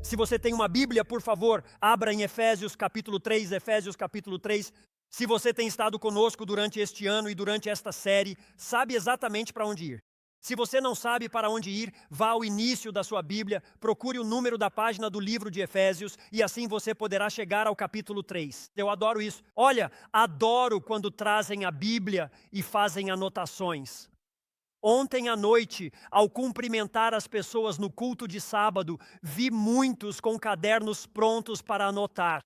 Se você tem uma Bíblia, por favor, abra em Efésios capítulo 3, Efésios capítulo 3. Se você tem estado conosco durante este ano e durante esta série, sabe exatamente para onde ir. Se você não sabe para onde ir, vá ao início da sua Bíblia, procure o número da página do livro de Efésios e assim você poderá chegar ao capítulo 3. Eu adoro isso. Olha, adoro quando trazem a Bíblia e fazem anotações. Ontem à noite, ao cumprimentar as pessoas no culto de sábado, vi muitos com cadernos prontos para anotar.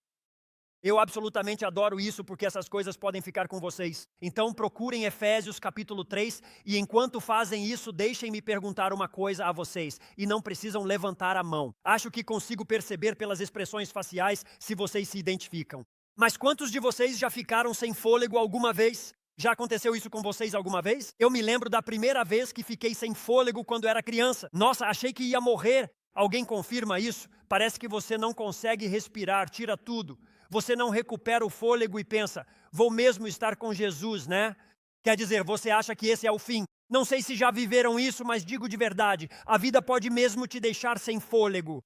Eu absolutamente adoro isso porque essas coisas podem ficar com vocês. Então procurem Efésios capítulo 3 e enquanto fazem isso, deixem-me perguntar uma coisa a vocês. E não precisam levantar a mão. Acho que consigo perceber pelas expressões faciais se vocês se identificam. Mas quantos de vocês já ficaram sem fôlego alguma vez? Já aconteceu isso com vocês alguma vez? Eu me lembro da primeira vez que fiquei sem fôlego quando era criança. Nossa, achei que ia morrer. Alguém confirma isso? Parece que você não consegue respirar, tira tudo. Você não recupera o fôlego e pensa, vou mesmo estar com Jesus, né? Quer dizer, você acha que esse é o fim. Não sei se já viveram isso, mas digo de verdade, a vida pode mesmo te deixar sem fôlego.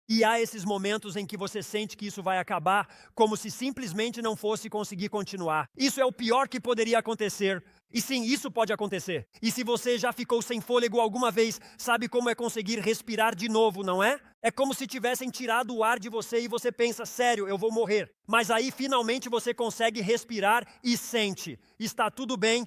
E há esses momentos em que você sente que isso vai acabar, como se simplesmente não fosse conseguir continuar. Isso é o pior que poderia acontecer. E sim, isso pode acontecer. E se você já ficou sem fôlego alguma vez, sabe como é conseguir respirar de novo, não é? É como se tivessem tirado o ar de você e você pensa, sério, eu vou morrer. Mas aí finalmente você consegue respirar e sente. Está tudo bem,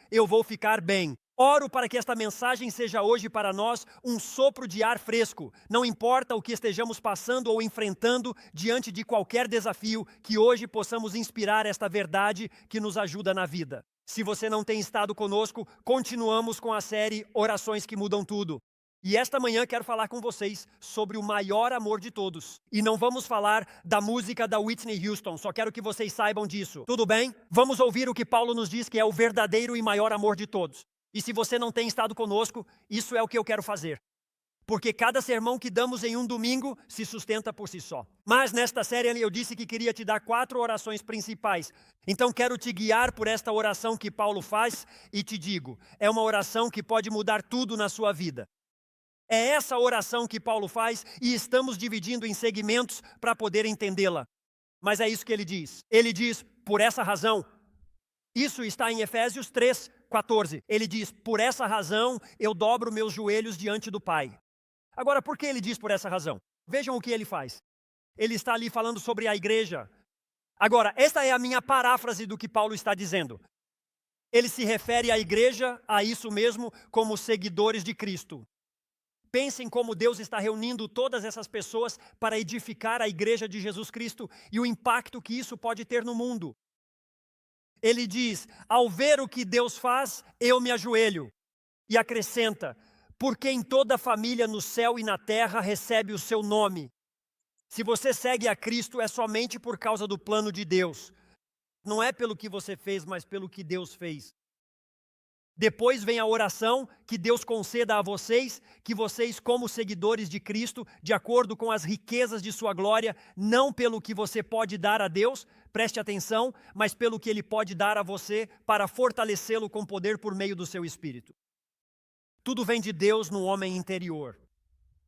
eu vou ficar bem. Oro para que esta mensagem seja hoje para nós um sopro de ar fresco. Não importa o que estejamos passando ou enfrentando diante de qualquer desafio, que hoje possamos inspirar esta verdade que nos ajuda na vida. Se você não tem estado conosco, continuamos com a série Orações que Mudam Tudo. E esta manhã quero falar com vocês sobre o maior amor de todos. E não vamos falar da música da Whitney Houston, só quero que vocês saibam disso. Tudo bem? Vamos ouvir o que Paulo nos diz que é o verdadeiro e maior amor de todos. E se você não tem estado conosco, isso é o que eu quero fazer. Porque cada sermão que damos em um domingo se sustenta por si só. Mas nesta série eu disse que queria te dar 4 orações principais. Então quero te guiar por esta oração que Paulo faz e te digo, é uma oração que pode mudar tudo na sua vida. É essa oração que Paulo faz e estamos dividindo em segmentos para poder entendê-la. Mas é isso que ele diz. Ele diz, por essa razão, isso está em Efésios 3:14. Ele diz, por essa razão eu dobro meus joelhos diante do Pai. Agora, por que ele diz por essa razão? Vejam o que ele faz. Ele está ali falando sobre a igreja. Agora, esta é a minha paráfrase do que Paulo está dizendo. Ele se refere à igreja, a isso mesmo, como seguidores de Cristo. Pensem como Deus está reunindo todas essas pessoas para edificar a igreja de Jesus Cristo e o impacto que isso pode ter no mundo. Ele diz, ao ver o que Deus faz, eu me ajoelho. E acrescenta, porque em toda família no céu e na terra recebe o seu nome. Se você segue a Cristo é somente por causa do plano de Deus. Não é pelo que você fez, mas pelo que Deus fez. Depois vem a oração que Deus conceda a vocês, que vocês como seguidores de Cristo, de acordo com as riquezas de sua glória, não pelo que você pode dar a Deus, preste atenção, mas pelo que Ele pode dar a você para fortalecê-lo com poder por meio do seu Espírito. Tudo vem de Deus no homem interior.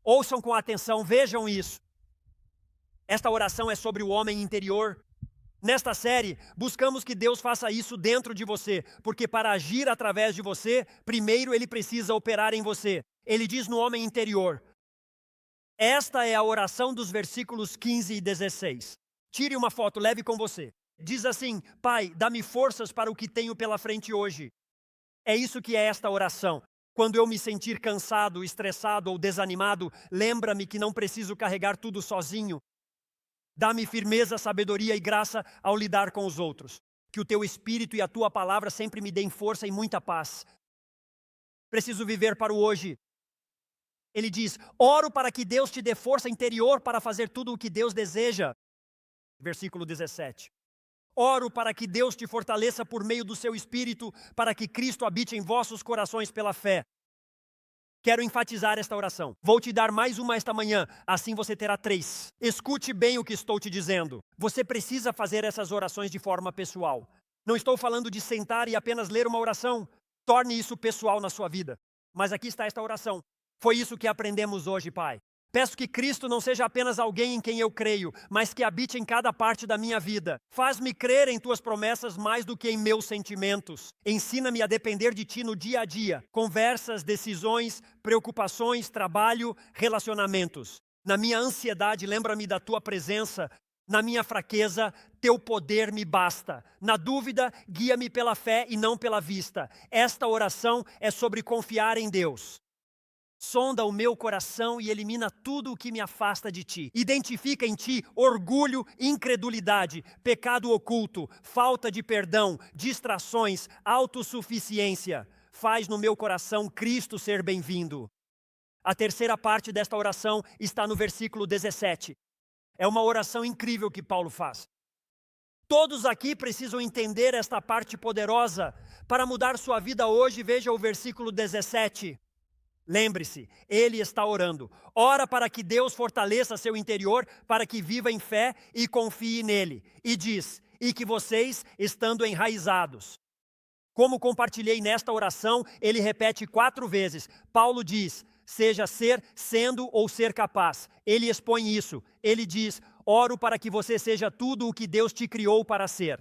Ouçam com atenção, vejam isso. Esta oração é sobre o homem interior. Nesta série, buscamos que Deus faça isso dentro de você, porque para agir através de você, primeiro Ele precisa operar em você. Ele diz no homem interior. Esta é a oração dos versículos 15 e 16. Tire uma foto, leve com você. Diz assim, Pai, dá-me forças para o que tenho pela frente hoje. É isso que é esta oração. Quando eu me sentir cansado, estressado ou desanimado, lembra-me que não preciso carregar tudo sozinho. Dá-me firmeza, sabedoria e graça ao lidar com os outros. Que o teu Espírito e a tua palavra sempre me deem força e muita paz. Preciso viver para o hoje. Ele diz, oro para que Deus te dê força interior para fazer tudo o que Deus deseja. Versículo 17. Oro para que Deus te fortaleça por meio do seu Espírito, para que Cristo habite em vossos corações pela fé. Quero enfatizar esta oração. Vou te dar mais uma esta manhã, assim você terá 3. Escute bem o que estou te dizendo. Você precisa fazer essas orações de forma pessoal. Não estou falando de sentar e apenas ler uma oração. Torne isso pessoal na sua vida. Mas aqui está esta oração. Foi isso que aprendemos hoje, Pai. Peço que Cristo não seja apenas alguém em quem eu creio, mas que habite em cada parte da minha vida. Faz-me crer em tuas promessas mais do que em meus sentimentos. Ensina-me a depender de ti no dia a dia. Conversas, decisões, preocupações, trabalho, relacionamentos. Na minha ansiedade, lembra-me da tua presença. Na minha fraqueza, teu poder me basta. Na dúvida, guia-me pela fé e não pela vista. Esta oração é sobre confiar em Deus. Sonda o meu coração e elimina tudo o que me afasta de ti. Identifica em ti orgulho, incredulidade, pecado oculto, falta de perdão, distrações, autossuficiência. Faz no meu coração Cristo ser bem-vindo. A terceira parte desta oração está no versículo 17. É uma oração incrível que Paulo faz. Todos aqui precisam entender esta parte poderosa. Para mudar sua vida hoje, veja o versículo 17. Lembre-se, ele está orando. Ora para que Deus fortaleça seu interior, para que viva em fé e confie nele. E diz, e que vocês, estando enraizados. Como compartilhei nesta oração, ele repete 4 vezes. Paulo diz, seja ser, sendo ou ser capaz. Ele expõe isso. Ele diz, oro para que você seja tudo o que Deus te criou para ser.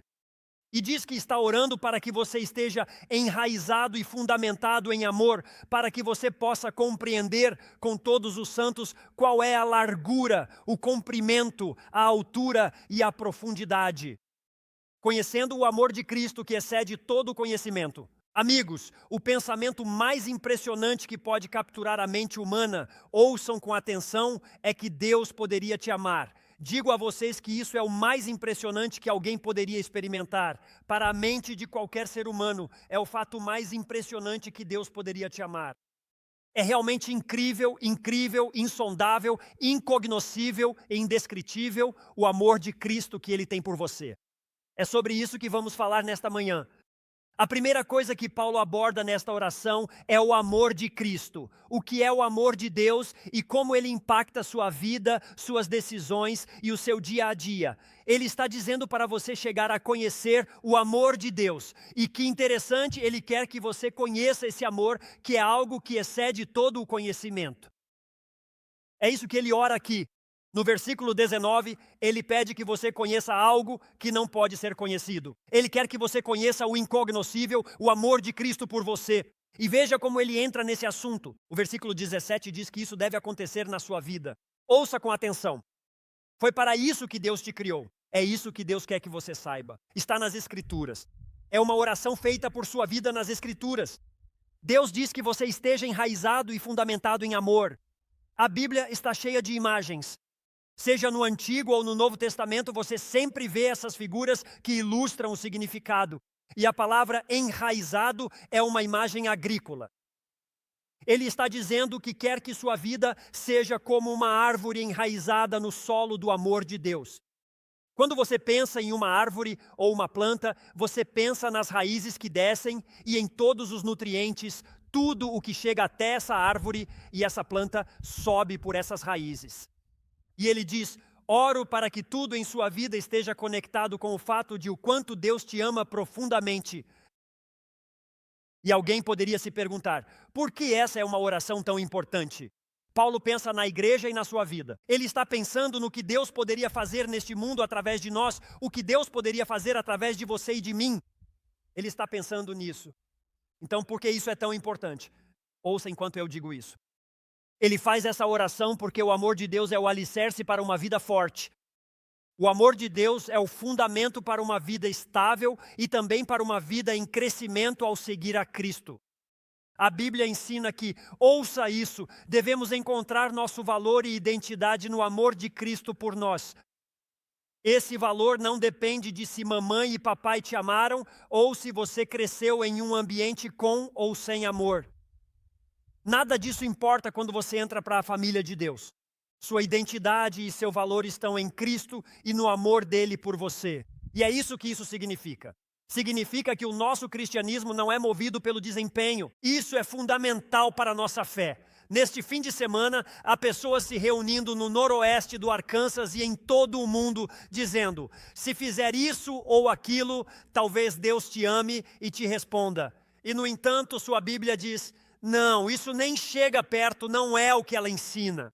E diz que está orando para que você esteja enraizado e fundamentado em amor, para que você possa compreender com todos os santos qual é a largura, o comprimento, a altura e a profundidade. Conhecendo o amor de Cristo que excede todo o conhecimento. Amigos, o pensamento mais impressionante que pode capturar a mente humana, ouçam com atenção, é que Deus poderia te amar. Digo a vocês que isso é o mais impressionante que alguém poderia experimentar. Para a mente de qualquer ser humano, é o fato mais impressionante que Deus poderia te amar. É realmente incrível, incrível, insondável, incognoscível e indescritível o amor de Cristo que Ele tem por você. É sobre isso que vamos falar nesta manhã. A primeira coisa que Paulo aborda nesta oração é o amor de Cristo. O que é o amor de Deus e como ele impacta sua vida, suas decisões e o seu dia a dia. Ele está dizendo para você chegar a conhecer o amor de Deus. E que interessante, ele quer que você conheça esse amor, que é algo que excede todo o conhecimento. É isso que ele ora aqui. No versículo 19, ele pede que você conheça algo que não pode ser conhecido. Ele quer que você conheça o incognoscível, o amor de Cristo por você. E veja como ele entra nesse assunto. O versículo 17 diz que isso deve acontecer na sua vida. Ouça com atenção. Foi para isso que Deus te criou. É isso que Deus quer que você saiba. Está nas Escrituras. É uma oração feita por sua vida nas Escrituras. Deus diz que você esteja enraizado e fundamentado em amor. A Bíblia está cheia de imagens. Seja no Antigo ou no Novo Testamento, você sempre vê essas figuras que ilustram o significado. E a palavra enraizado é uma imagem agrícola. Ele está dizendo que quer que sua vida seja como uma árvore enraizada no solo do amor de Deus. Quando você pensa em uma árvore ou uma planta, você pensa nas raízes que descem e em todos os nutrientes, tudo o que chega até essa árvore e essa planta sobe por essas raízes. E ele diz, oro para que tudo em sua vida esteja conectado com o fato de o quanto Deus te ama profundamente. E alguém poderia se perguntar, por que essa é uma oração tão importante? Paulo pensa na igreja e na sua vida. Ele está pensando no que Deus poderia fazer neste mundo através de nós, o que Deus poderia fazer através de você e de mim. Ele está pensando nisso. Então, por que isso é tão importante? Ouça enquanto eu digo isso. Ele faz essa oração porque o amor de Deus é o alicerce para uma vida forte. O amor de Deus é o fundamento para uma vida estável e também para uma vida em crescimento ao seguir a Cristo. A Bíblia ensina que, ouça isso, devemos encontrar nosso valor e identidade no amor de Cristo por nós. Esse valor não depende de se mamãe e papai te amaram ou se você cresceu em um ambiente com ou sem amor. Nada disso importa quando você entra para a família de Deus. Sua identidade e seu valor estão em Cristo e no amor dele por você. E é isso que isso significa. Significa que o nosso cristianismo não é movido pelo desempenho. Isso é fundamental para a nossa fé. Neste fim de semana, há pessoas se reunindo no noroeste do Arkansas e em todo o mundo, dizendo, se fizer isso ou aquilo, talvez Deus te ame e te responda. E no entanto, sua Bíblia diz, Não, isso nem chega perto, não é o que ela ensina.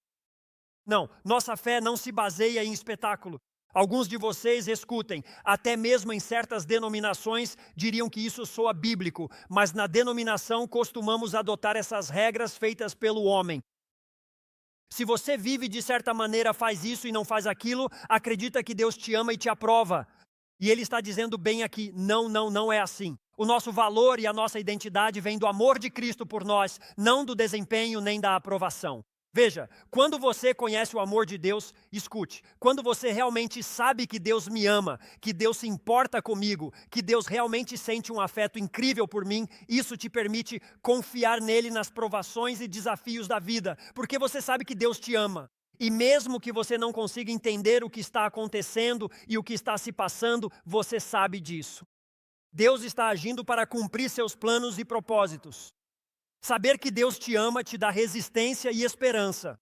Não, nossa fé não se baseia em espetáculo. Alguns de vocês, escutem, até mesmo em certas denominações diriam que isso soa bíblico, mas na denominação costumamos adotar essas regras feitas pelo homem. Se você vive de certa maneira, faz isso e não faz aquilo, acredita que Deus te ama e te aprova. E Ele está dizendo bem aqui, não é assim. O nosso valor e a nossa identidade vem do amor de Cristo por nós, não do desempenho nem da aprovação. Veja, quando você conhece o amor de Deus, escute, quando você realmente sabe que Deus me ama, que Deus se importa comigo, que Deus realmente sente um afeto incrível por mim, isso te permite confiar nele nas provações e desafios da vida, porque você sabe que Deus te ama. E mesmo que você não consiga entender o que está acontecendo e o que está se passando, você sabe disso. Deus está agindo para cumprir seus planos e propósitos. Saber que Deus te ama te dá resistência e esperança.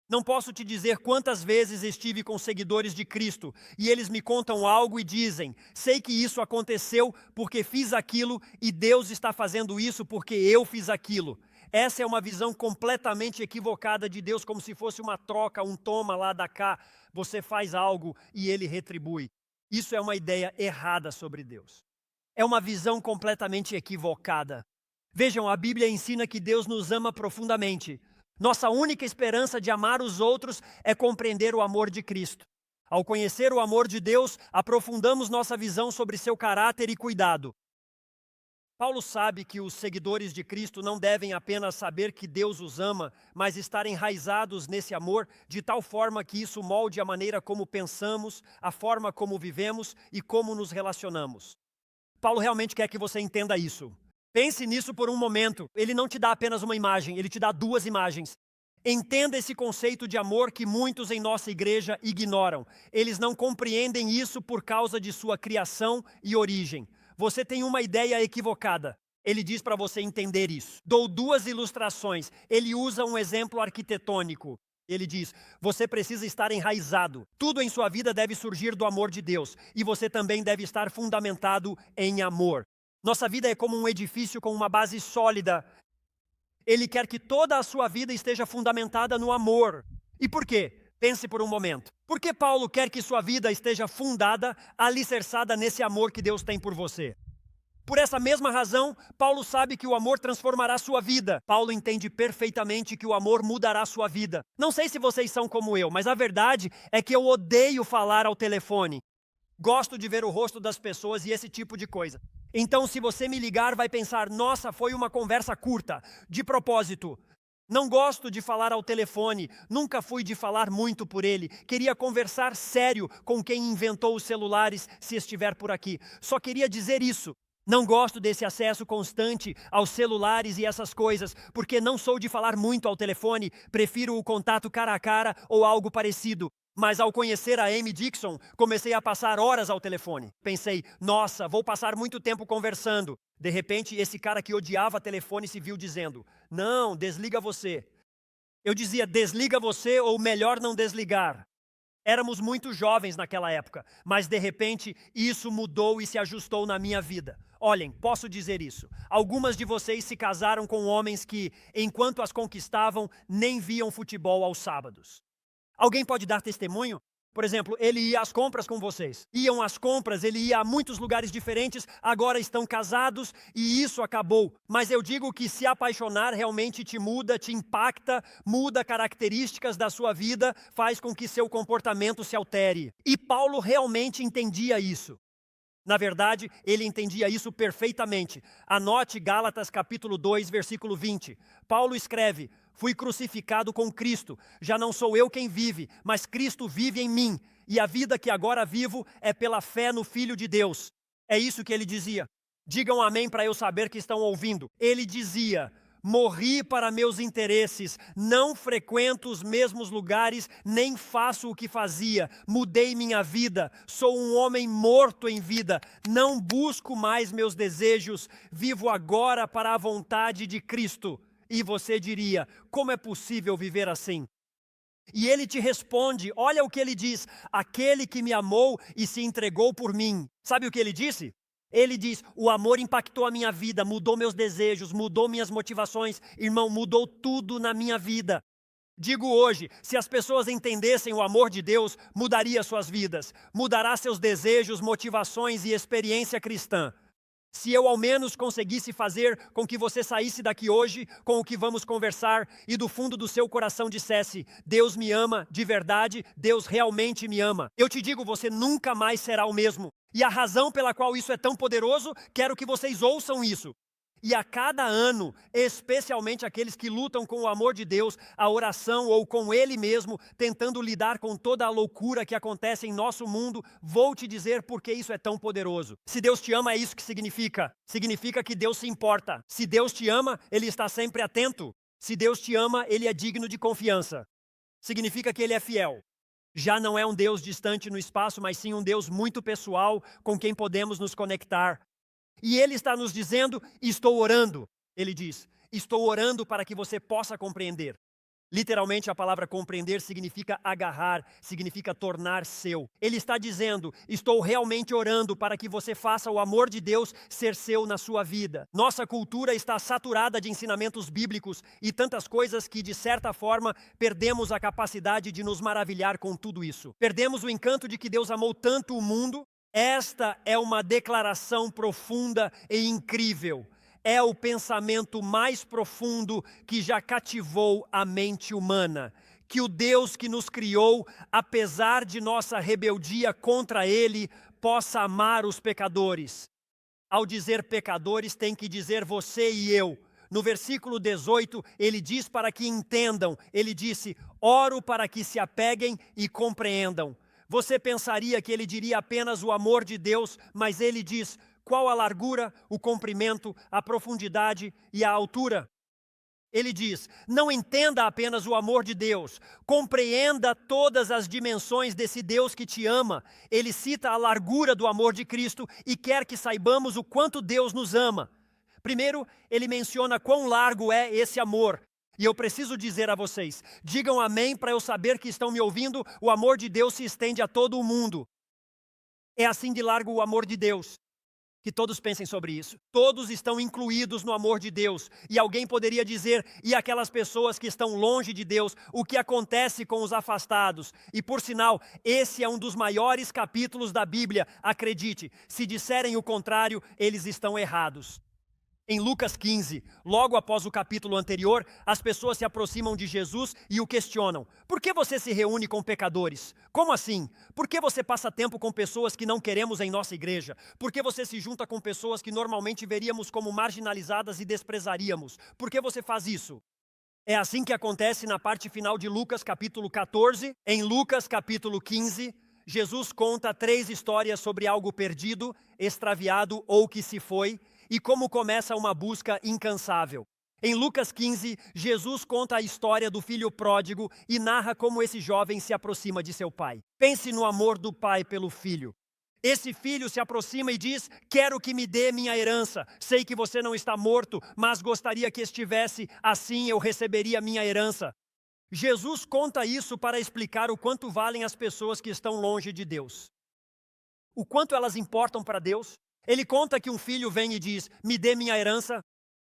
Não posso te dizer quantas vezes estive com seguidores de Cristo e eles me contam algo e dizem: sei que isso aconteceu porque fiz aquilo e Deus está fazendo isso porque eu fiz aquilo. Essa é uma visão completamente equivocada de Deus, como se fosse uma troca, um toma lá da cá. Você faz algo e Ele retribui. Isso é uma ideia errada sobre Deus. É uma visão completamente equivocada. Vejam, a Bíblia ensina que Deus nos ama profundamente. Nossa única esperança de amar os outros é compreender o amor de Cristo. Ao conhecer o amor de Deus, aprofundamos nossa visão sobre seu caráter e cuidado. Paulo sabe que os seguidores de Cristo não devem apenas saber que Deus os ama, mas estar enraizados nesse amor de tal forma que isso molde a maneira como pensamos, a forma como vivemos e como nos relacionamos. Paulo realmente quer que você entenda isso. Pense nisso por um momento. Ele não te dá apenas uma imagem, ele te dá duas imagens. Entenda esse conceito de amor que muitos em nossa igreja ignoram. Eles não compreendem isso por causa de sua criação e origem. Você tem uma ideia equivocada. Ele diz para você entender isso. Dou duas ilustrações. Ele usa um exemplo arquitetônico. Ele diz, você precisa estar enraizado. Tudo em sua vida deve surgir do amor de Deus. E você também deve estar fundamentado em amor. Nossa vida é como um edifício com uma base sólida. Ele quer que toda a sua vida esteja fundamentada no amor. E por quê? Pense por um momento. Por que Paulo quer que sua vida esteja fundada, alicerçada nesse amor que Deus tem por você? Por essa mesma razão, Paulo sabe que o amor transformará sua vida. Paulo entende perfeitamente que o amor mudará sua vida. Não sei se vocês são como eu, mas a verdade é que eu odeio falar ao telefone. Gosto de ver o rosto das pessoas e esse tipo de coisa. Então, se você me ligar, vai pensar, nossa, foi uma conversa curta, de propósito. Não gosto de falar ao telefone, nunca fui de falar muito por ele. Queria conversar sério com quem inventou os celulares, se estiver por aqui. Só queria dizer isso. Não gosto desse acesso constante aos celulares e essas coisas, porque não sou de falar muito ao telefone, prefiro o contato cara a cara ou algo parecido. Mas ao conhecer a Amy Dixon, comecei a passar horas ao telefone. Pensei, nossa, vou passar muito tempo conversando. De repente, esse cara que odiava telefone se viu dizendo, não, desliga você. Eu dizia, desliga você ou melhor não desligar. Éramos muito jovens naquela época, mas de repente isso mudou e se ajustou na minha vida. Olhem, posso dizer isso. Algumas de vocês se casaram com homens que, enquanto as conquistavam, nem viam futebol aos sábados. Alguém pode dar testemunho? Por exemplo, ele ia às compras com vocês. Iam às compras, ele ia a muitos lugares diferentes, agora estão casados e isso acabou. Mas eu digo que se apaixonar realmente te muda, te impacta, muda características da sua vida, faz com que seu comportamento se altere. E Paulo realmente entendia isso. Na verdade, ele entendia isso perfeitamente. Anote Gálatas capítulo 2, versículo 20. Paulo escreve, fui crucificado com Cristo, já não sou eu quem vive, mas Cristo vive em mim, e a vida que agora vivo é pela fé no Filho de Deus. É isso que ele dizia. Digam amém para eu saber que estão ouvindo. Ele dizia, morri para meus interesses, não frequento os mesmos lugares, nem faço o que fazia, mudei minha vida, sou um homem morto em vida, não busco mais meus desejos, vivo agora para a vontade de Cristo. E você diria, como é possível viver assim? E ele te responde, olha o que ele diz, aquele que me amou e se entregou por mim. Sabe o que ele disse? Ele diz, o amor impactou a minha vida, mudou meus desejos, mudou minhas motivações. Irmão, mudou tudo na minha vida. Digo hoje, se as pessoas entendessem o amor de Deus, mudaria suas vidas, mudará seus desejos, motivações e experiência cristã. Se eu ao menos conseguisse fazer com que você saísse daqui hoje com o que vamos conversar e do fundo do seu coração dissesse, Deus me ama de verdade, Deus realmente me ama. Eu te digo, você nunca mais será o mesmo. E a razão pela qual isso é tão poderoso, quero que vocês ouçam isso. E a cada ano, especialmente aqueles que lutam com o amor de Deus, a oração ou com Ele mesmo, tentando lidar com toda a loucura que acontece em nosso mundo, vou te dizer por que isso é tão poderoso. Se Deus te ama, é isso que significa. Significa que Deus se importa. Se Deus te ama, Ele está sempre atento. Se Deus te ama, Ele é digno de confiança. Significa que Ele é fiel. Já não é um Deus distante no espaço, mas sim um Deus muito pessoal com quem podemos nos conectar. E Ele está nos dizendo, estou orando. Ele diz, estou orando para que você possa compreender. Literalmente a palavra compreender significa agarrar, significa tornar seu. Ele está dizendo, estou realmente orando para que você faça o amor de Deus ser seu na sua vida. Nossa cultura está saturada de ensinamentos bíblicos e tantas coisas que, de certa forma, perdemos a capacidade de nos maravilhar com tudo isso. Perdemos o encanto de que Deus amou tanto o mundo. Esta é uma declaração profunda e incrível. É o pensamento mais profundo que já cativou a mente humana. Que o Deus que nos criou, apesar de nossa rebeldia contra Ele, possa amar os pecadores. Ao dizer pecadores, tem que dizer você e eu. No versículo 18, ele diz para que entendam. Ele disse, oro para que se apeguem e compreendam. Você pensaria que ele diria apenas o amor de Deus, mas ele diz qual a largura, o comprimento, a profundidade e a altura. Ele diz, não entenda apenas o amor de Deus, compreenda todas as dimensões desse Deus que te ama. Ele cita a largura do amor de Cristo e quer que saibamos o quanto Deus nos ama. Primeiro, ele menciona quão largo é esse amor. E eu preciso dizer a vocês, digam amém para eu saber que estão me ouvindo, o amor de Deus se estende a todo o mundo. É assim de largo o amor de Deus. Que todos pensem sobre isso. Todos estão incluídos no amor de Deus. E alguém poderia dizer, e aquelas pessoas que estão longe de Deus, o que acontece com os afastados? E por sinal, esse é um dos maiores capítulos da Bíblia. Acredite, se disserem o contrário, eles estão errados. Em Lucas 15, logo após o capítulo anterior, as pessoas se aproximam de Jesus e o questionam. Por que você se reúne com pecadores? Como assim? Por que você passa tempo com pessoas que não queremos em nossa igreja? Por que você se junta com pessoas que normalmente veríamos como marginalizadas e desprezaríamos? Por que você faz isso? É assim que acontece na parte final de Lucas capítulo 14. Em Lucas capítulo 15, Jesus conta 3 histórias sobre algo perdido, extraviado ou que se foi, e como começa uma busca incansável. Em Lucas 15, Jesus conta a história do filho pródigo e narra como esse jovem se aproxima de seu pai. Pense no amor do pai pelo filho. Esse filho se aproxima e diz, quero que me dê minha herança. Sei que você não está morto, mas gostaria que estivesse, assim eu receberia minha herança. Jesus conta isso para explicar o quanto valem as pessoas que estão longe de Deus. O quanto elas importam para Deus. Ele conta que um filho vem e diz, me dê minha herança.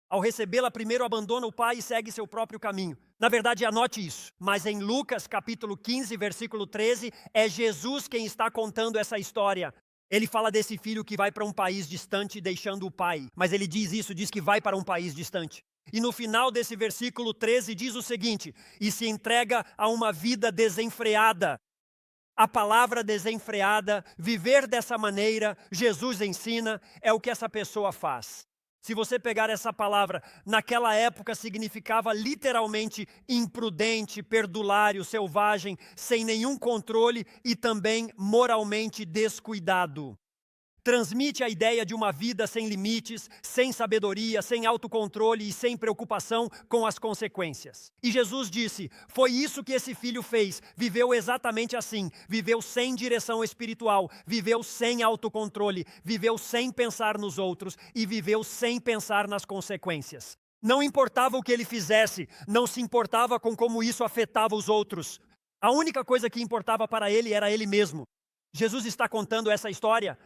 Ao recebê-la, primeiro abandona o pai e segue seu próprio caminho. Na verdade, anote isso. Mas em Lucas capítulo 15, versículo 13, é Jesus quem está contando essa história. Ele fala desse filho que vai para um país distante deixando o pai. Mas ele diz isso, diz que vai para um país distante. E no final desse versículo 13 diz o seguinte, e se entrega a uma vida desenfreada. A palavra desenfreada, viver dessa maneira, Jesus ensina, é o que essa pessoa faz. Se você pegar essa palavra, naquela época significava literalmente imprudente, perdulário, selvagem, sem nenhum controle e também moralmente descuidado. Transmite a ideia de uma vida sem limites, sem sabedoria, sem autocontrole e sem preocupação com as consequências. E Jesus disse, foi isso que esse filho fez, viveu exatamente assim, viveu sem direção espiritual, viveu sem autocontrole, viveu sem pensar nos outros e viveu sem pensar nas consequências. Não importava o que ele fizesse, não se importava com como isso afetava os outros. A única coisa que importava para ele era ele mesmo. Jesus está contando essa história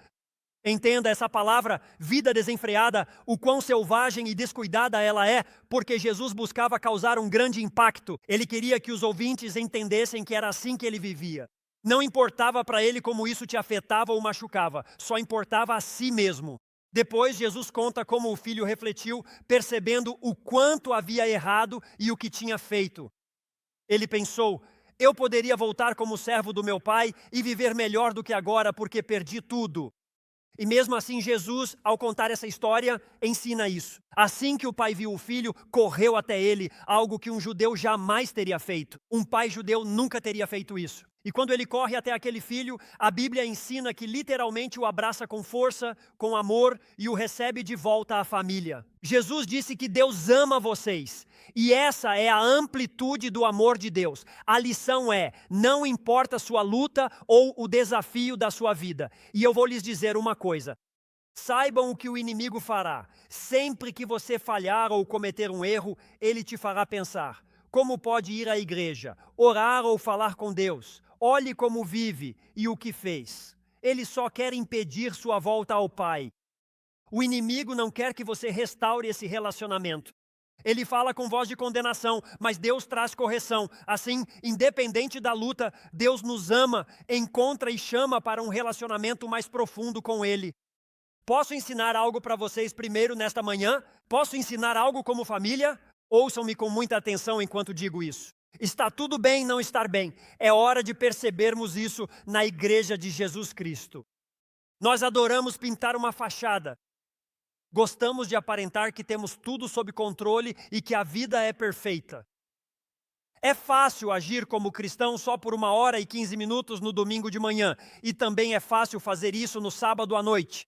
Entenda essa palavra, vida desenfreada, o quão selvagem e descuidada ela é, porque Jesus buscava causar um grande impacto. Ele queria que os ouvintes entendessem que era assim que ele vivia. Não importava para ele como isso te afetava ou machucava, só importava a si mesmo. Depois, Jesus conta como o filho refletiu, percebendo o quanto havia errado e o que tinha feito. Ele pensou: eu poderia voltar como servo do meu pai e viver melhor do que agora, porque perdi tudo. E mesmo assim, Jesus, ao contar essa história, ensina isso. Assim que o pai viu o filho, correu até ele, algo que um judeu jamais teria feito. Um pai judeu nunca teria feito isso. E quando ele corre até aquele filho, a Bíblia ensina que literalmente o abraça com força, com amor e o recebe de volta à família. Jesus disse que Deus ama vocês. E essa é a amplitude do amor de Deus. A lição é: não importa a sua luta ou o desafio da sua vida. E eu vou lhes dizer uma coisa. Saibam o que o inimigo fará. Sempre que você falhar ou cometer um erro, ele te fará pensar: como pode ir à igreja, orar ou falar com Deus? Olhe como vive e o que fez. Ele só quer impedir sua volta ao Pai. O inimigo não quer que você restaure esse relacionamento. Ele fala com voz de condenação, mas Deus traz correção. Assim, independente da luta, Deus nos ama, encontra e chama para um relacionamento mais profundo com Ele. Posso ensinar algo para vocês primeiro nesta manhã? Posso ensinar algo como família? Ouçam-me com muita atenção enquanto digo isso. Está tudo bem não estar bem. É hora de percebermos isso na igreja de Jesus Cristo. Nós adoramos pintar uma fachada. Gostamos de aparentar que temos tudo sob controle e que a vida é perfeita. É fácil agir como cristão só por 1 hora e 15 minutos no domingo de manhã. E também é fácil fazer isso no sábado à noite.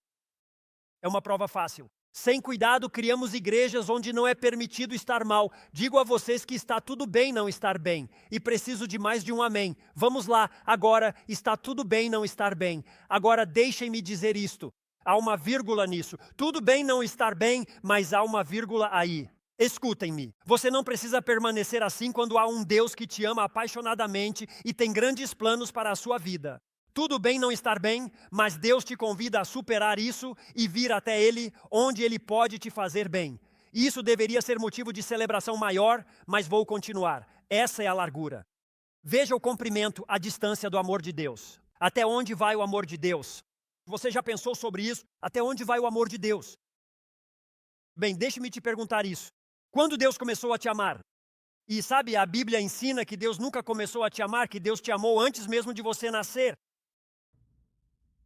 É uma prova fácil. Sem cuidado, criamos igrejas onde não é permitido estar mal. Digo a vocês que está tudo bem não estar bem. E preciso de mais de um amém. Vamos lá, agora, está tudo bem não estar bem. Agora deixem-me dizer isto. Há uma vírgula nisso. Tudo bem não estar bem, mas há uma vírgula aí. Escutem-me. Você não precisa permanecer assim quando há um Deus que te ama apaixonadamente e tem grandes planos para a sua vida. Tudo bem não estar bem, mas Deus te convida a superar isso e vir até Ele, onde Ele pode te fazer bem. Isso deveria ser motivo de celebração maior, mas vou continuar. Essa é a largura. Veja o comprimento, a distância do amor de Deus. Até onde vai o amor de Deus? Você já pensou sobre isso? Até onde vai o amor de Deus? Bem, deixe-me te perguntar isso. Quando Deus começou a te amar? E sabe, a Bíblia ensina que Deus nunca começou a te amar, que Deus te amou antes mesmo de você nascer.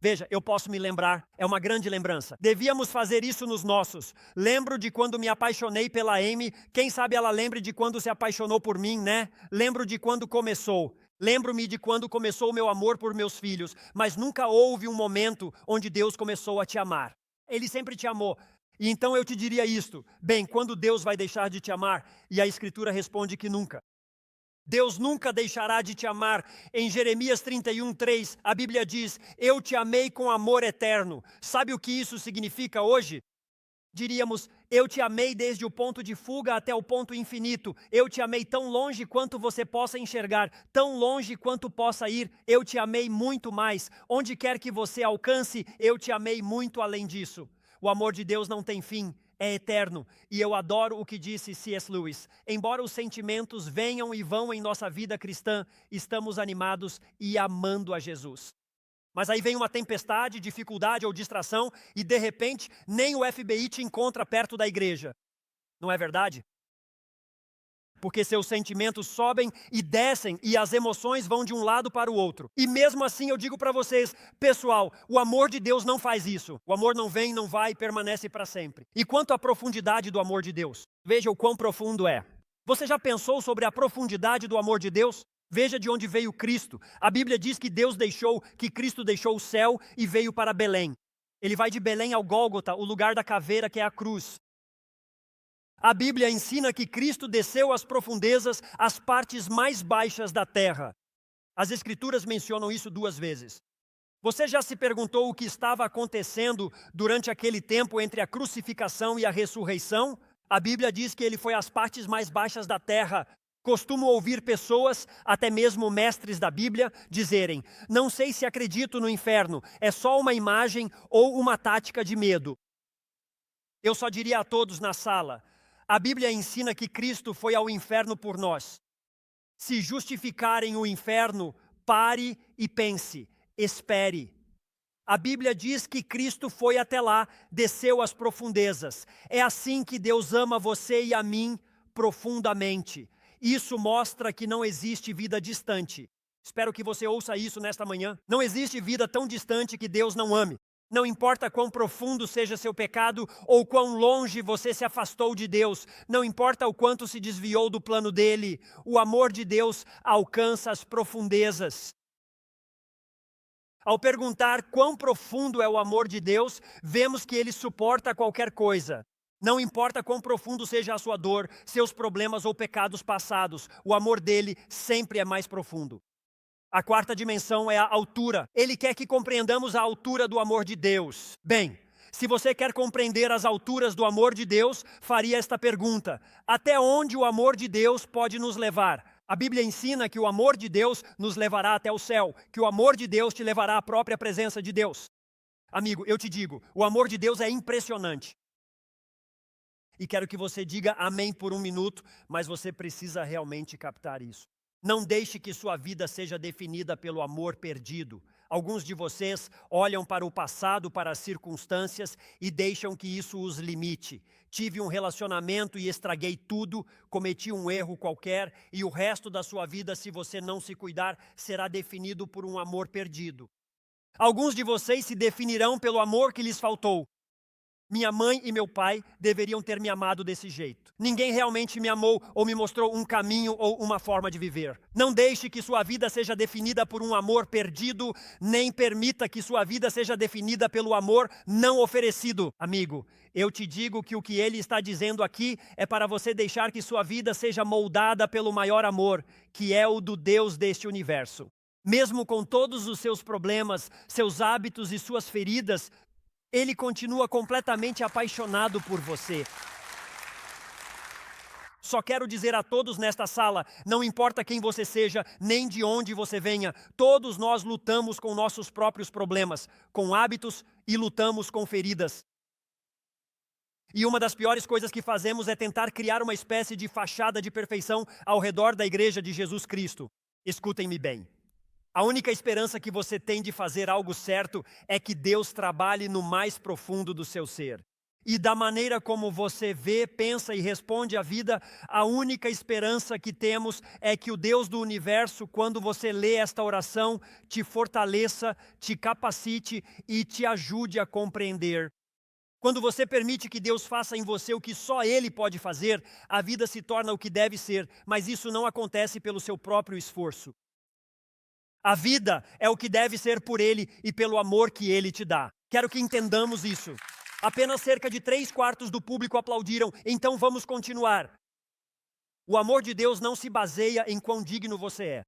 Veja, eu posso me lembrar, é uma grande lembrança. Devíamos fazer isso nos nossos. Lembro de quando me apaixonei pela Amy, quem sabe ela lembre de quando se apaixonou por mim, né? Lembro de quando começou. Lembro-me de quando começou o meu amor por meus filhos, mas nunca houve um momento onde Deus começou a te amar. Ele sempre te amou. E então eu te diria isto: bem, quando Deus vai deixar de te amar? E a Escritura responde que nunca. Deus nunca deixará de te amar. Em Jeremias 31:3, a Bíblia diz: eu te amei com amor eterno. Sabe o que isso significa hoje? Diríamos: eu te amei desde o ponto de fuga até o ponto infinito. Eu te amei tão longe quanto você possa enxergar, tão longe quanto possa ir. Eu te amei muito mais. Onde quer que você alcance, eu te amei muito além disso. O amor de Deus não tem fim. É eterno, e eu adoro o que disse C.S. Lewis. Embora os sentimentos venham e vão em nossa vida cristã, estamos animados e amando a Jesus. Mas aí vem uma tempestade, dificuldade ou distração, e de repente, nem o FBI te encontra perto da igreja. Não é verdade? Porque seus sentimentos sobem e descem e as emoções vão de um lado para o outro. E mesmo assim eu digo para vocês, pessoal, o amor de Deus não faz isso. O amor não vem, não vai, permanece para sempre. E quanto à profundidade do amor de Deus? Veja o quão profundo é. Você já pensou sobre a profundidade do amor de Deus? Veja de onde veio Cristo. A Bíblia diz que Cristo deixou o céu e veio para Belém. Ele vai de Belém ao Gólgota, o lugar da caveira que é a cruz. A Bíblia ensina que Cristo desceu às profundezas, às partes mais baixas da terra. As Escrituras mencionam isso 2 vezes. Você já se perguntou o que estava acontecendo durante aquele tempo entre a crucificação e a ressurreição? A Bíblia diz que ele foi às partes mais baixas da terra. Costumo ouvir pessoas, até mesmo mestres da Bíblia, dizerem: não sei se acredito no inferno, é só uma imagem ou uma tática de medo. Eu só diria a todos na sala: a Bíblia ensina que Cristo foi ao inferno por nós. Se justificarem o inferno, pare e pense, espere. A Bíblia diz que Cristo foi até lá, desceu às profundezas. É assim que Deus ama você e a mim profundamente. Isso mostra que não existe vida distante. Espero que você ouça isso nesta manhã. Não existe vida tão distante que Deus não ame. Não importa quão profundo seja seu pecado ou quão longe você se afastou de Deus, não importa o quanto se desviou do plano dele, o amor de Deus alcança as profundezas. Ao perguntar quão profundo é o amor de Deus, vemos que ele suporta qualquer coisa. Não importa quão profundo seja a sua dor, seus problemas ou pecados passados, o amor dele sempre é mais profundo. A quarta dimensão é a altura. Ele quer que compreendamos a altura do amor de Deus. Bem, se você quer compreender as alturas do amor de Deus, faria esta pergunta: até onde o amor de Deus pode nos levar? A Bíblia ensina que o amor de Deus nos levará até o céu, que o amor de Deus te levará à própria presença de Deus. Amigo, eu te digo, o amor de Deus é impressionante. E quero que você diga amém por um minuto, mas você precisa realmente captar isso. Não deixe que sua vida seja definida pelo amor perdido. Alguns de vocês olham para o passado, para as circunstâncias e deixam que isso os limite. Tive um relacionamento e estraguei tudo, cometi um erro qualquer e o resto da sua vida, se você não se cuidar, será definido por um amor perdido. Alguns de vocês se definirão pelo amor que lhes faltou. Minha mãe e meu pai deveriam ter me amado desse jeito. Ninguém realmente me amou ou me mostrou um caminho ou uma forma de viver. Não deixe que sua vida seja definida por um amor perdido, nem permita que sua vida seja definida pelo amor não oferecido. Amigo, eu te digo que o que ele está dizendo aqui é para você deixar que sua vida seja moldada pelo maior amor, que é o do Deus deste universo. Mesmo com todos os seus problemas, seus hábitos e suas feridas, ele continua completamente apaixonado por você. Só quero dizer a todos nesta sala, não importa quem você seja, nem de onde você venha, todos nós lutamos com nossos próprios problemas, com hábitos e lutamos com feridas. E uma das piores coisas que fazemos é tentar criar uma espécie de fachada de perfeição ao redor da igreja de Jesus Cristo. Escutem-me bem. A única esperança que você tem de fazer algo certo é que Deus trabalhe no mais profundo do seu ser. E da maneira como você vê, pensa e responde à vida, a única esperança que temos é que o Deus do universo, quando você lê esta oração, te fortaleça, te capacite e te ajude a compreender. Quando você permite que Deus faça em você o que só Ele pode fazer, a vida se torna o que deve ser, mas isso não acontece pelo seu próprio esforço. A vida é o que deve ser por Ele e pelo amor que Ele te dá. Quero que entendamos isso. Apenas cerca de 3/4 do público aplaudiram, então vamos continuar. O amor de Deus não se baseia em quão digno você é.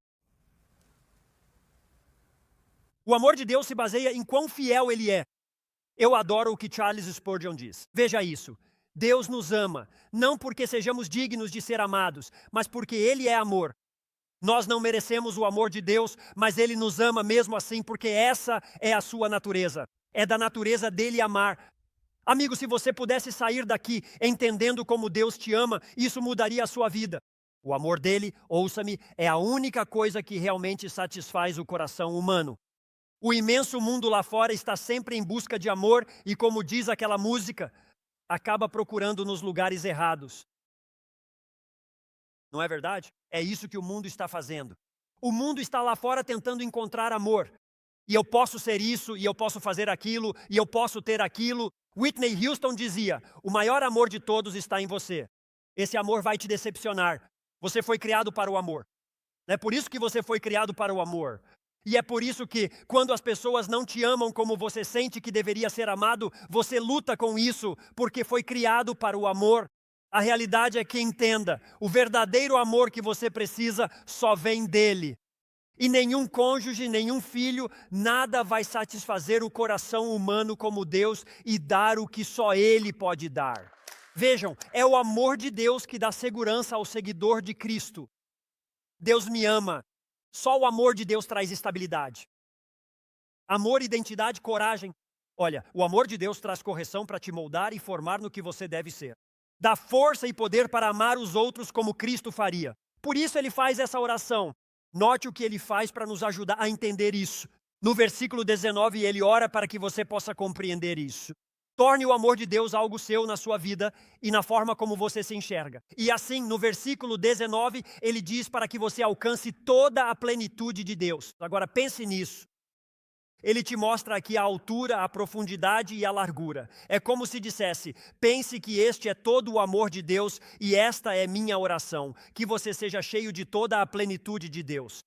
O amor de Deus se baseia em quão fiel Ele é. Eu adoro o que Charles Spurgeon diz. Veja isso. Deus nos ama, não porque sejamos dignos de ser amados, mas porque Ele é amor. Nós não merecemos o amor de Deus, mas Ele nos ama mesmo assim, porque essa é a sua natureza. É da natureza dele amar. Amigo, se você pudesse sair daqui entendendo como Deus te ama, isso mudaria a sua vida. O amor dele, ouça-me, é a única coisa que realmente satisfaz o coração humano. O imenso mundo lá fora está sempre em busca de amor e, como diz aquela música, acaba procurando nos lugares errados. Não é verdade? É isso que o mundo está fazendo. O mundo está lá fora tentando encontrar amor. E eu posso ser isso, e eu posso fazer aquilo, e eu posso ter aquilo. Whitney Houston dizia: o maior amor de todos está em você. Esse amor vai te decepcionar. Você foi criado para o amor. É por isso que você foi criado para o amor. E é por isso que, quando as pessoas não te amam como você sente que deveria ser amado, você luta com isso, porque foi criado para o amor. A realidade é que entenda, o verdadeiro amor que você precisa só vem dele. E nenhum cônjuge, nenhum filho, nada vai satisfazer o coração humano como Deus e dar o que só Ele pode dar. Vejam, é o amor de Deus que dá segurança ao seguidor de Cristo. Deus me ama. Só o amor de Deus traz estabilidade. Amor, identidade, coragem. Olha, o amor de Deus traz correção para te moldar e formar no que você deve ser. Dá força e poder para amar os outros como Cristo faria. Por isso ele faz essa oração. Note o que ele faz para nos ajudar a entender isso. No versículo 19, ele ora para que você possa compreender isso. Torne o amor de Deus algo seu na sua vida e na forma como você se enxerga. E assim, no versículo 19, ele diz para que você alcance toda a plenitude de Deus. Agora pense nisso. Ele te mostra aqui a altura, a profundidade e a largura. É como se dissesse, pense que este é todo o amor de Deus e esta é minha oração, que você seja cheio de toda a plenitude de Deus.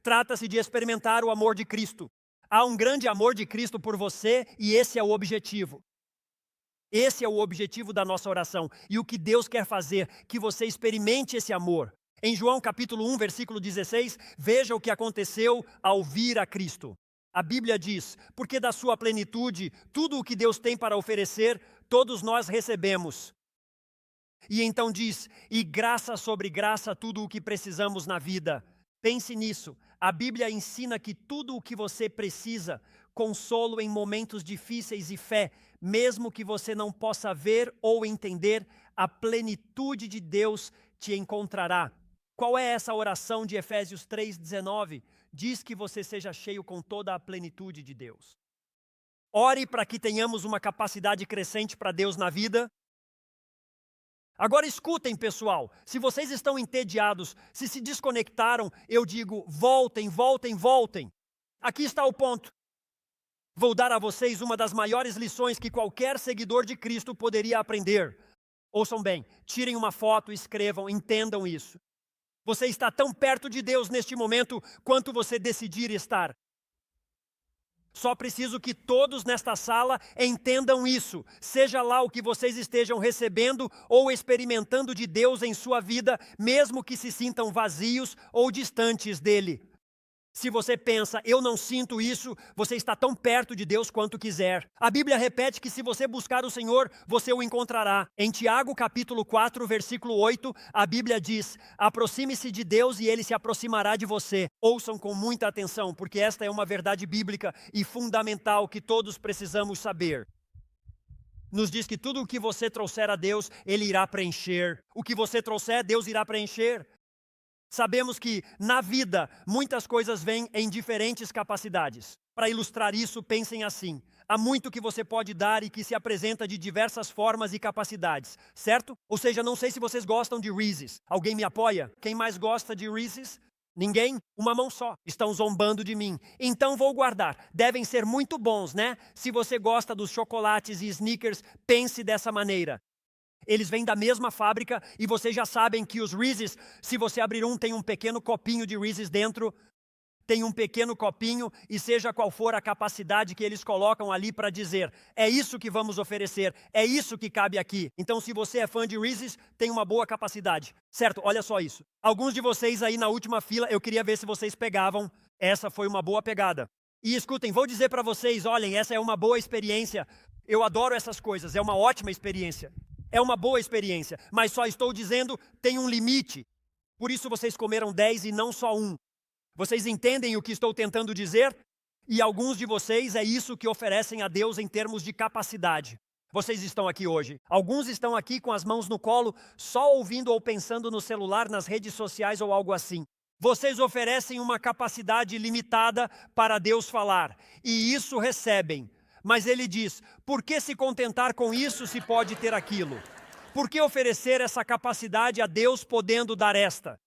Trata-se de experimentar o amor de Cristo. Há um grande amor de Cristo por você e esse é o objetivo. Esse é o objetivo da nossa oração. E o que Deus quer fazer, que você experimente esse amor. Em João capítulo 1, versículo 16, veja o que aconteceu ao vir a Cristo. A Bíblia diz, porque da sua plenitude, tudo o que Deus tem para oferecer, todos nós recebemos. E então diz, e graça sobre graça, tudo o que precisamos na vida. Pense nisso. A Bíblia ensina que tudo o que você precisa, consolo em momentos difíceis e fé, mesmo que você não possa ver ou entender, a plenitude de Deus te encontrará. Qual é essa oração de Efésios 3,19? Diz que você seja cheio com toda a plenitude de Deus. Ore para que tenhamos uma capacidade crescente para Deus na vida. Agora escutem, pessoal, se vocês estão entediados, se desconectaram, eu digo, voltem, voltem, voltem. Aqui está o ponto. Vou dar a vocês uma das maiores lições que qualquer seguidor de Cristo poderia aprender. Ouçam bem, tirem uma foto, escrevam, entendam isso. Você está tão perto de Deus neste momento quanto você decidir estar. Só preciso que todos nesta sala entendam isso. Seja lá o que vocês estejam recebendo ou experimentando de Deus em sua vida, mesmo que se sintam vazios ou distantes dele. Se você pensa, eu não sinto isso, você está tão perto de Deus quanto quiser. A Bíblia repete que se você buscar o Senhor, você o encontrará. Em Tiago capítulo 4, versículo 8, a Bíblia diz, aproxime-se de Deus e Ele se aproximará de você. Ouçam com muita atenção, porque esta é uma verdade bíblica e fundamental que todos precisamos saber. Nos diz que tudo o que você trouxer a Deus, Ele irá preencher. O que você trouxer, Deus irá preencher. Sabemos que, na vida, muitas coisas vêm em diferentes capacidades. Para ilustrar isso, pensem assim. Há muito que você pode dar e que se apresenta de diversas formas e capacidades, certo? Ou seja, não sei se vocês gostam de Reese's. Alguém me apoia? Quem mais gosta de Reese's? Ninguém? Uma mão só. Estão zombando de mim. Então vou guardar. Devem ser muito bons, né? Se você gosta dos chocolates e Snickers, pense dessa maneira. Eles vêm da mesma fábrica e vocês já sabem que os Reese's, se você abrir um, tem um pequeno copinho de Reese's dentro, tem um pequeno copinho e seja qual for a capacidade que eles colocam ali para dizer, é isso que vamos oferecer, é isso que cabe aqui. Então se você é fã de Reese's, tem uma boa capacidade, certo? Olha só isso. Alguns de vocês aí na última fila, eu queria ver se vocês pegavam, essa foi uma boa pegada. E escutem, vou dizer para vocês, olhem, essa é uma boa experiência, eu adoro essas coisas, é uma ótima experiência. É uma boa experiência, mas só estou dizendo, tem um limite. Por isso vocês comeram 10 e não só um. Vocês entendem o que estou tentando dizer? E alguns de vocês é isso que oferecem a Deus em termos de capacidade. Vocês estão aqui hoje. Alguns estão aqui com as mãos no colo, só ouvindo ou pensando no celular, nas redes sociais ou algo assim. Vocês oferecem uma capacidade limitada para Deus falar. E isso recebem. Mas ele diz, por que se contentar com isso se pode ter aquilo? Por que oferecer essa capacidade a Deus podendo dar esta?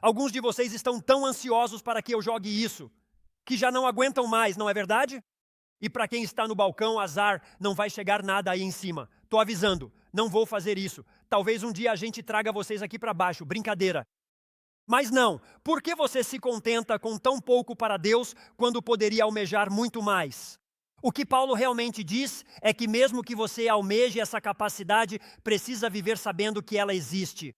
Alguns de vocês estão tão ansiosos para que eu jogue isso, que já não aguentam mais, não é verdade? E para quem está no balcão, azar, não vai chegar nada aí em cima. Estou avisando, não vou fazer isso. Talvez um dia a gente traga vocês aqui para baixo, brincadeira. Mas não, por que você se contenta com tão pouco para Deus quando poderia almejar muito mais? O que Paulo realmente diz é que mesmo que você almeje essa capacidade, precisa viver sabendo que ela existe.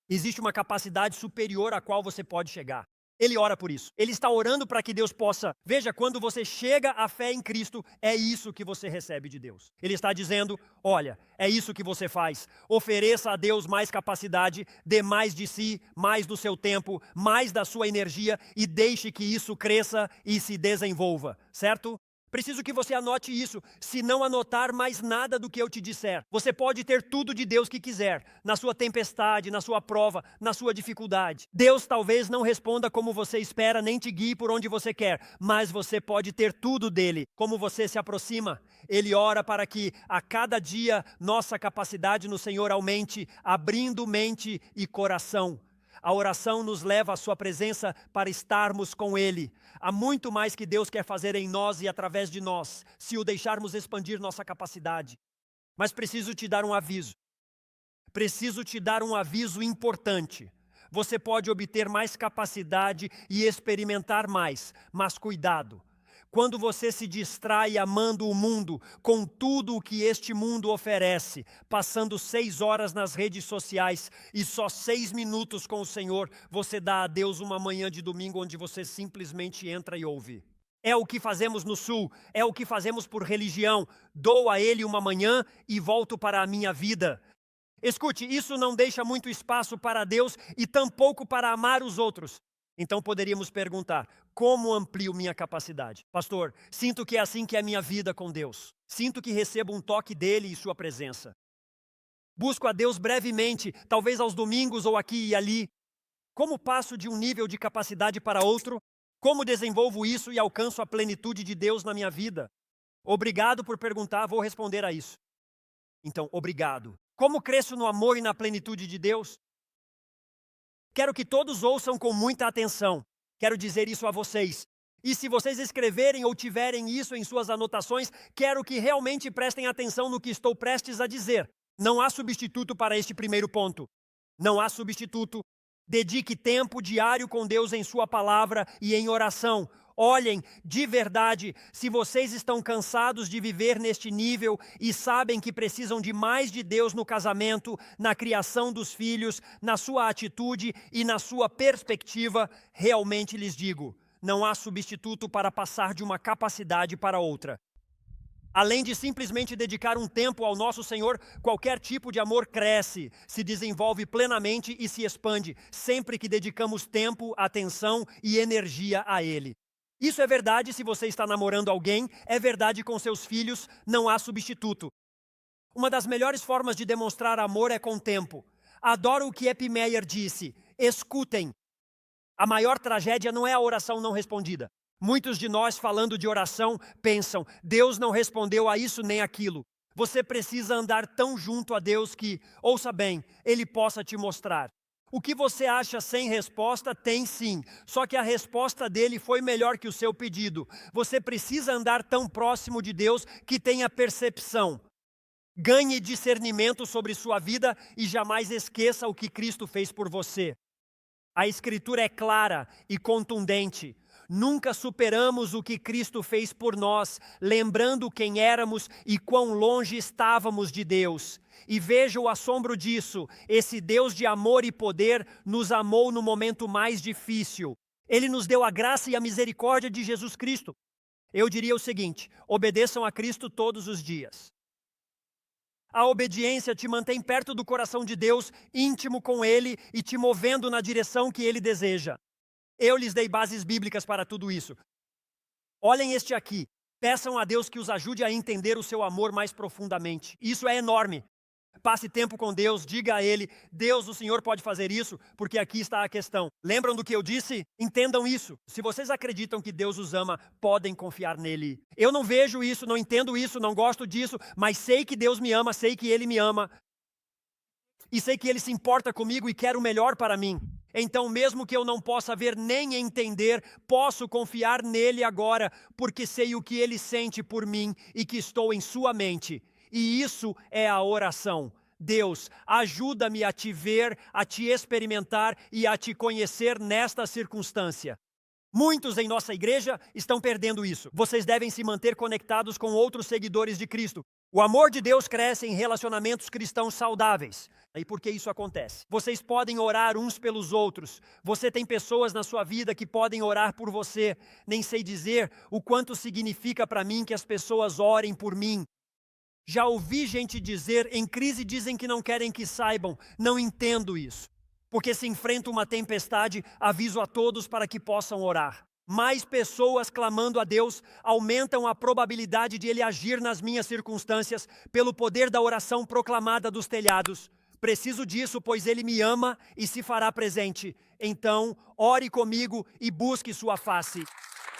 Existe uma capacidade superior à qual você pode chegar. Ele ora por isso. Ele está orando para que Deus possa. Veja, quando você chega à fé em Cristo, é isso que você recebe de Deus. Ele está dizendo: olha, é isso que você faz. Ofereça a Deus mais capacidade, dê mais de si, mais do seu tempo, mais da sua energia e deixe que isso cresça e se desenvolva, certo? Preciso que você anote isso. Se não anotar mais nada do que eu te disser, você pode ter tudo de Deus que quiser, na sua tempestade, na sua prova, na sua dificuldade. Deus talvez não responda como você espera, nem te guie por onde você quer, mas você pode ter tudo dele. Como você se aproxima, ele ora para que a cada dia nossa capacidade no Senhor aumente, abrindo mente e coração. A oração nos leva à sua presença para estarmos com Ele. Há muito mais que Deus quer fazer em nós e através de nós, se o deixarmos expandir nossa capacidade. Mas preciso te dar um aviso. Preciso te dar um aviso importante. Você pode obter mais capacidade e experimentar mais, mas cuidado. Quando você se distrai amando o mundo, com tudo o que este mundo oferece, passando 6 horas nas redes sociais e só 6 minutos com o Senhor, você dá a Deus uma manhã de domingo onde você simplesmente entra e ouve. É o que fazemos no Sul, é o que fazemos por religião. Dou a Ele uma manhã e volto para a minha vida. Escute, isso não deixa muito espaço para Deus e tampouco para amar os outros. Então poderíamos perguntar: como amplio minha capacidade? Pastor, sinto que é assim que é a minha vida com Deus. Sinto que recebo um toque dele e sua presença. Busco a Deus brevemente, talvez aos domingos ou aqui e ali. Como passo de um nível de capacidade para outro? Como desenvolvo isso e alcanço a plenitude de Deus na minha vida? Obrigado por perguntar, vou responder a isso. Então, obrigado. Como cresço no amor e na plenitude de Deus? Quero que todos ouçam com muita atenção. Quero dizer isso a vocês. E se vocês escreverem ou tiverem isso em suas anotações, quero que realmente prestem atenção no que estou prestes a dizer. Não há substituto para este primeiro ponto. Não há substituto. Dedique tempo diário com Deus em sua palavra e em oração. Olhem, de verdade, se vocês estão cansados de viver neste nível e sabem que precisam de mais de Deus no casamento, na criação dos filhos, na sua atitude e na sua perspectiva, realmente lhes digo, não há substituto para passar de uma capacidade para outra. Além de simplesmente dedicar um tempo ao nosso Senhor, qualquer tipo de amor cresce, se desenvolve plenamente e se expande, sempre que dedicamos tempo, atenção e energia a Ele. Isso é verdade se você está namorando alguém, é verdade com seus filhos, não há substituto. Uma das melhores formas de demonstrar amor é com tempo. Adoro o que Epi Meyer disse: escutem. A maior tragédia não é a oração não respondida. Muitos de nós, falando de oração, pensam: Deus não respondeu a isso nem aquilo. Você precisa andar tão junto a Deus que, ouça bem, Ele possa te mostrar. O que você acha sem resposta, tem sim. Só que a resposta dele foi melhor que o seu pedido. Você precisa andar tão próximo de Deus que tenha percepção. Ganhe discernimento sobre sua vida e jamais esqueça o que Cristo fez por você. A Escritura é clara e contundente. Nunca superamos o que Cristo fez por nós, lembrando quem éramos e quão longe estávamos de Deus. E veja o assombro disso, esse Deus de amor e poder nos amou no momento mais difícil. Ele nos deu a graça e a misericórdia de Jesus Cristo. Eu diria o seguinte: obedeçam a Cristo todos os dias. A obediência te mantém perto do coração de Deus, íntimo com Ele e te movendo na direção que Ele deseja. Eu lhes dei bases bíblicas para tudo isso. Olhem este aqui. Peçam a Deus que os ajude a entender o seu amor mais profundamente. Isso é enorme. Passe tempo com Deus, diga a Ele: Deus, o Senhor pode fazer isso, porque aqui está a questão. Lembram do que eu disse? Entendam isso. Se vocês acreditam que Deus os ama, podem confiar nele. Eu não vejo isso, não entendo isso, não gosto disso, mas sei que Deus me ama, sei que Ele me ama. E sei que Ele se importa comigo e quer o melhor para mim. Então, mesmo que eu não possa ver nem entender, posso confiar nele agora, porque sei o que Ele sente por mim e que estou em sua mente. E isso é a oração. Deus, ajuda-me a te ver, a te experimentar e a te conhecer nesta circunstância. Muitos em nossa igreja estão perdendo isso. Vocês devem se manter conectados com outros seguidores de Cristo. O amor de Deus cresce em relacionamentos cristãos saudáveis. E por que isso acontece? Vocês podem orar uns pelos outros. Você tem pessoas na sua vida que podem orar por você. Nem sei dizer o quanto significa para mim que as pessoas orem por mim. Já ouvi gente dizer, em crise dizem que não querem que saibam. Não entendo isso. Porque se enfrenta uma tempestade, aviso a todos para que possam orar. Mais pessoas clamando a Deus aumentam a probabilidade de Ele agir nas minhas circunstâncias pelo poder da oração proclamada dos telhados. Preciso disso, pois Ele me ama e se fará presente. Então, ore comigo e busque sua face.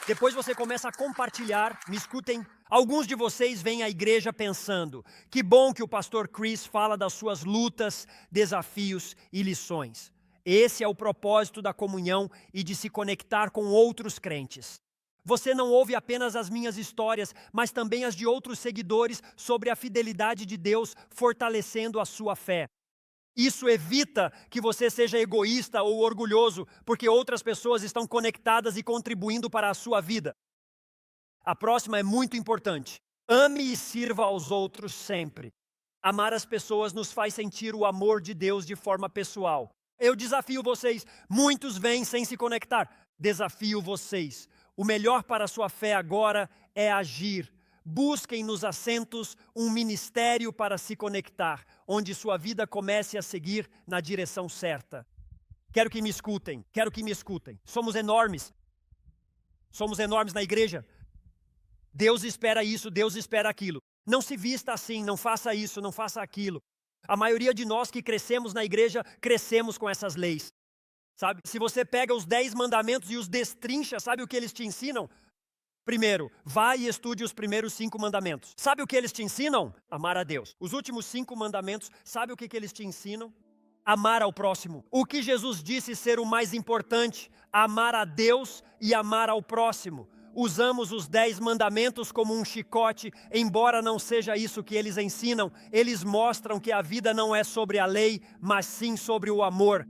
Depois você começa a compartilhar, me escutem. Alguns de vocês vêm à igreja pensando, que bom que o pastor Chris fala das suas lutas, desafios e lições. Esse é o propósito da comunhão e de se conectar com outros crentes. Você não ouve apenas as minhas histórias, mas também as de outros seguidores sobre a fidelidade de Deus fortalecendo a sua fé. Isso evita que você seja egoísta ou orgulhoso, porque outras pessoas estão conectadas e contribuindo para a sua vida. A próxima é muito importante. Ame e sirva aos outros sempre. Amar as pessoas nos faz sentir o amor de Deus de forma pessoal. Eu desafio vocês, muitos vêm sem se conectar. Desafio vocês. O melhor para a sua fé agora é agir. Busquem nos assentos um ministério para se conectar, onde sua vida comece a seguir na direção certa. Quero que me escutem. Somos enormes na igreja. Deus espera isso, Deus espera aquilo. Não se vista assim, não faça isso, não faça aquilo. A maioria de nós que crescemos na igreja, crescemos com essas leis. Sabe? Se você pega os 10 mandamentos e os destrincha, sabe o que eles te ensinam? Primeiro, vai e estude os primeiros 5 mandamentos. Sabe o que eles te ensinam? Amar a Deus. Os últimos 5 mandamentos, sabe o que eles te ensinam? Amar ao próximo. O que Jesus disse ser o mais importante? Amar a Deus e amar ao próximo. Usamos os 10 mandamentos como um chicote, embora não seja isso que eles ensinam. Eles mostram que a vida não é sobre a lei, mas sim sobre o amor.